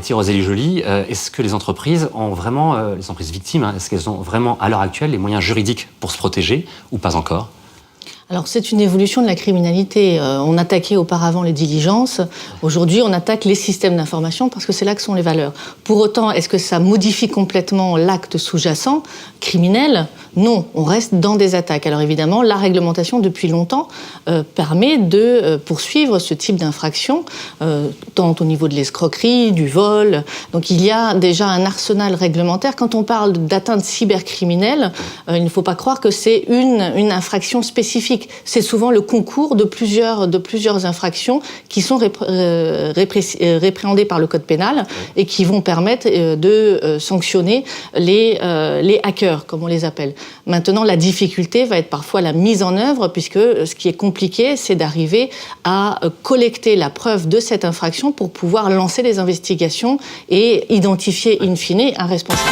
Cathy Roselli-Joly, est-ce que les entreprises ont vraiment, les entreprises victimes, est-ce qu'elles ont vraiment à l'heure actuelle les moyens juridiques pour se protéger ou pas encore ? Alors c'est une évolution de la criminalité. On attaquait auparavant les diligences. Aujourd'hui, on attaque les systèmes d'information parce que c'est là que sont les valeurs. Pour autant, est-ce que ça modifie complètement l'acte sous-jacent criminel ? Non, on reste dans des attaques. Alors évidemment, la réglementation depuis longtemps permet de poursuivre ce type d'infraction, tant au niveau de l'escroquerie, du vol. Donc il y a déjà un arsenal réglementaire. Quand on parle d'atteinte cybercriminelle, il ne faut pas croire que c'est une infraction spécifique. C'est souvent le concours de plusieurs infractions qui sont répréhendées par le code pénal et qui vont permettre de sanctionner les hackers, comme on les appelle. Maintenant, la difficulté va être parfois la mise en œuvre, puisque ce qui est compliqué, c'est d'arriver à collecter la preuve de cette infraction pour pouvoir lancer les investigations et identifier in fine un responsable.